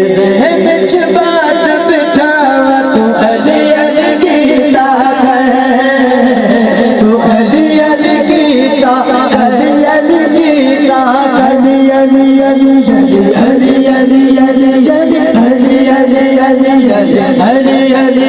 ذہن وچ بات بٹھاوا تو علی علی کیتا کر تو علی علی کیتا علی علی کیتا علی علی علی علی علی علی علی علی علی علی علی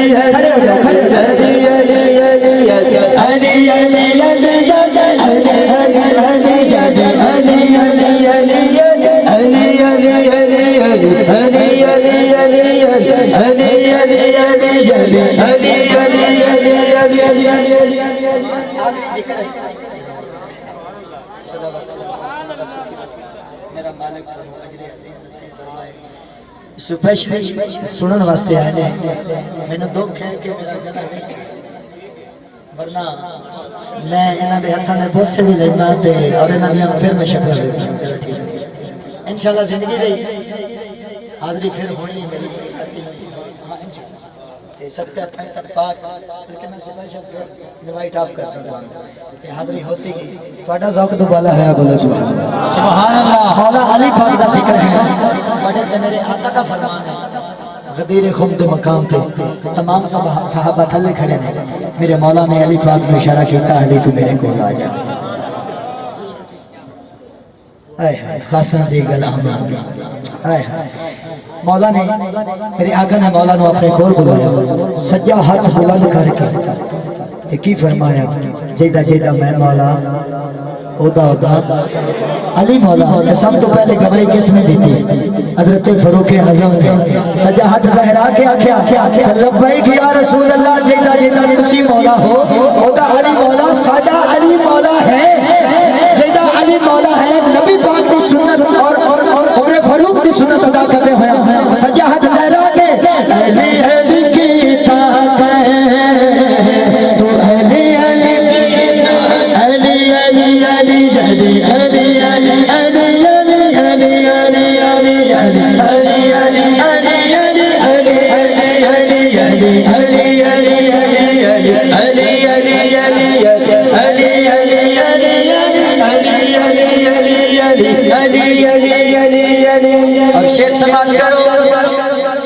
میرا مالک تھانوں اجر عظیم نصیب فرمائے سپیشلی سنن واسطے آئے نے میں نے دکھ ہے کہ میرا گلا نہیں ورنہ میں انہاں دے ہتھاں دے بوسے بھی لینا تے اور انہاں دی پھر میں شکر لینا انشاءاللہ زندگی دی حاضری پھر ہونی ہے میری سکتے ہیں پاک لیکن میں سپیشل پھر انوائٹ آپ کر سکتا ہوں کہ حاضری ہو سی گی تھوڑا ذوق تو بالا ہے بولے سبحان اللہ سبحان اللہ مولا علی پاک دا ذکر ہے تھوڑے تے میرے آقا دا فرمان ہے غدیر خم دے مقام پہ تمام صحابہ تھلے کھڑے ہیں میرے مولا نے علی پاک میں اشارہ کیتا علی تو میرے کو آ جا خاصا دے گلا مولا نے میرے آقا نے مولا نے اپنے کول بلایا سجا ہاتھ بلند کر کے کی فرمایا جیدہ جیدہ میں مولا اودا اودا علی مولا سب تو پہلے گواہی کس نے دیتی حضرت فاروق اعظم نے سجا ہاتھ لہرا کے آکھیا لبیک یا رسول اللہ جیدہ جیدہ تسی مولا ہو اودا علی مولا ساڈا علی مولا ہے جیدہ علی مولا ہے نبی پاک کی سنت اور عمر فاروق کی سنت ادا کرتے ہوئے سجا ہاتھ لہرا کے علی علی کی طاقت تو علی علی علی علی علی علی علی علی علی علی علی علی اور شیر سماعت کرو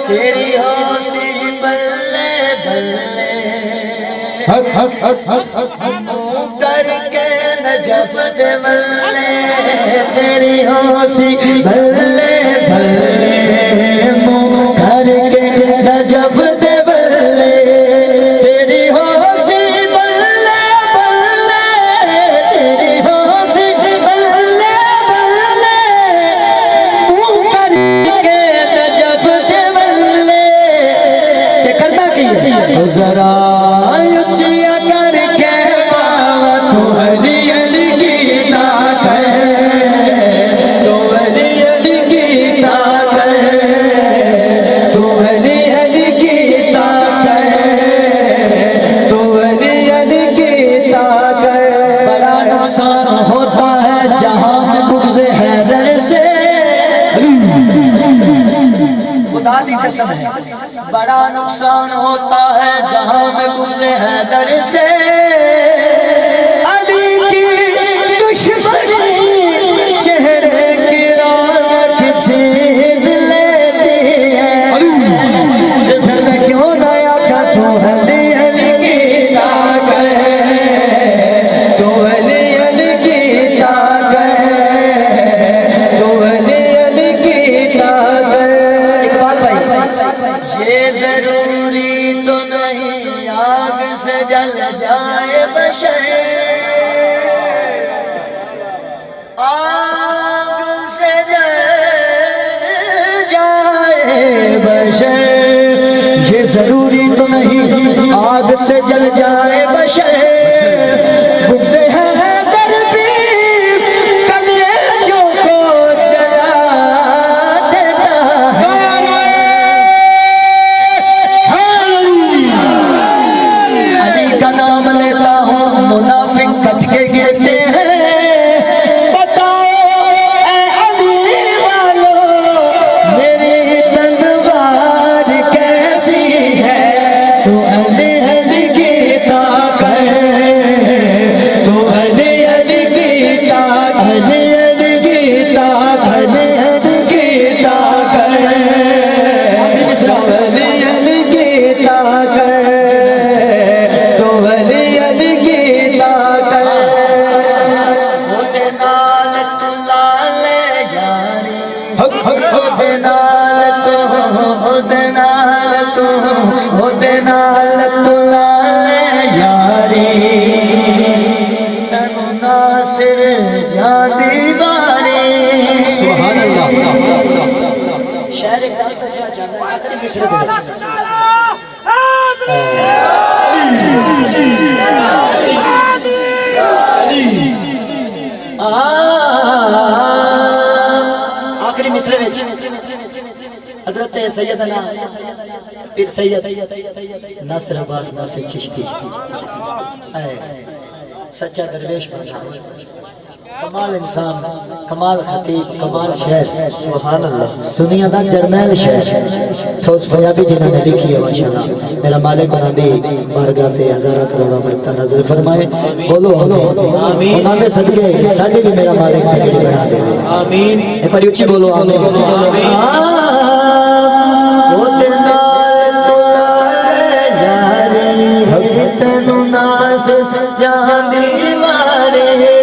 تیری ہوسی بلے بلے کر کے نجف دے ملے تیری ہوسی بلے بلے کر کے نجف دے بلے تیری ہوسی بلے بلے تیری ہوسی بلے بلے کر کے نجف دے بلے تے کرنا کی ذرا اچھیا کر کے باوا تو علی علی کی طاقت تو علی علی کی طاقت تو علی علی کی طاقت تو علی علی کی طاقت بڑا نقصان ہوتا ہے جہاں میں بغض حیدر سے خدا دی قسم ہے بڑا نقصان ہوتا ہے جہاں میں بغض حیدر سے علی کی دشمنی چہرے کی رونق چھین لیتی ہے پھر میں کیوں نہ آقا تو علی علی کی طاقت تو علی علی کی طاقت تو علی علی کی طاقت اقبال بھائی یہ ضروری تو نہیں آگ سے جل جائے بشر آگ سے جل جائے بشر یہ ضروری تو نہیں آگ سے جل جائے بشر بغض حیدر بھی کلیجوں کو جلا دیتا ہے علی کا نام لیتا ہوں شہر ایک گل دسنا چاہتا ہے آخری مصرے دے وچ آخری مصرے وچ حضرت سیدنا پیر سید ناصر عباس ناصر چشتی سچا درویش بنا کمال انسان کمال خطیب کمال شہر سبحان اللہ سنیا دا جرنیل شہر ٹھوس پنجابی جنہاں نے لکھی ہے ماشاءاللہ میرا مالک انہاں دی بارگاہ تے ہزاراں کروڑاں برکتہ نظر فرمائے بولو آمین انہاں دے صدقے ساڈے بھی میرا مالک پاک بنا دے آمین ایک بار اونچی بولو آمین او تے نال تلال یاری تینو ناس جان دی وارے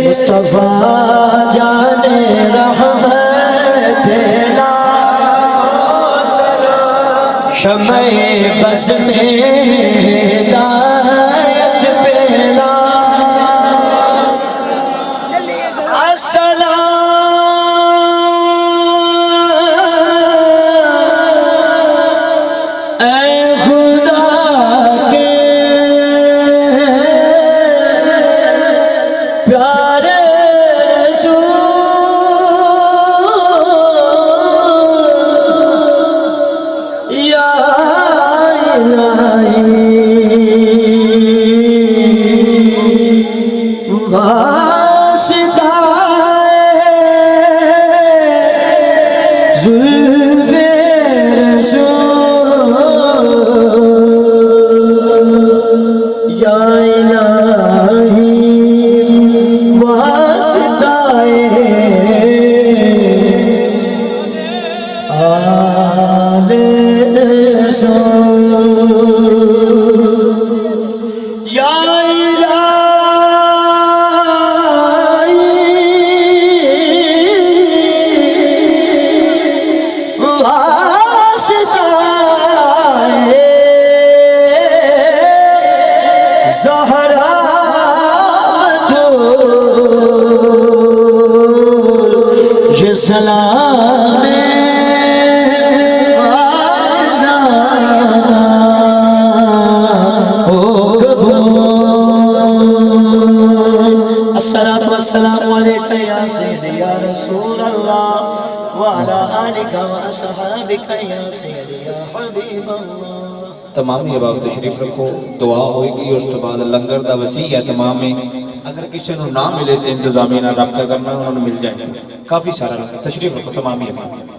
مصطفیٰ جانے رحمت لا شمع بس میں ہدایت پہلا السلام اے خدا کے پیارے سلام الصلاة والسلام علیکہ یا سیدی یا رسول اللہ وعلا آلکہ واصحابکہ یا سیدی یا حبیب اللہ تمام یہ باغ تشریف رکھو دعا ہوئے گی اس تو بعد لنگر دا وسیع ہے تمام میں اگر کسی نے نہ ملے تو انتظامی نہ رابطہ کرنا انہوں نے مل جائیں گے کافی سارا لنگر تشریف رکھو تمام یہ باغ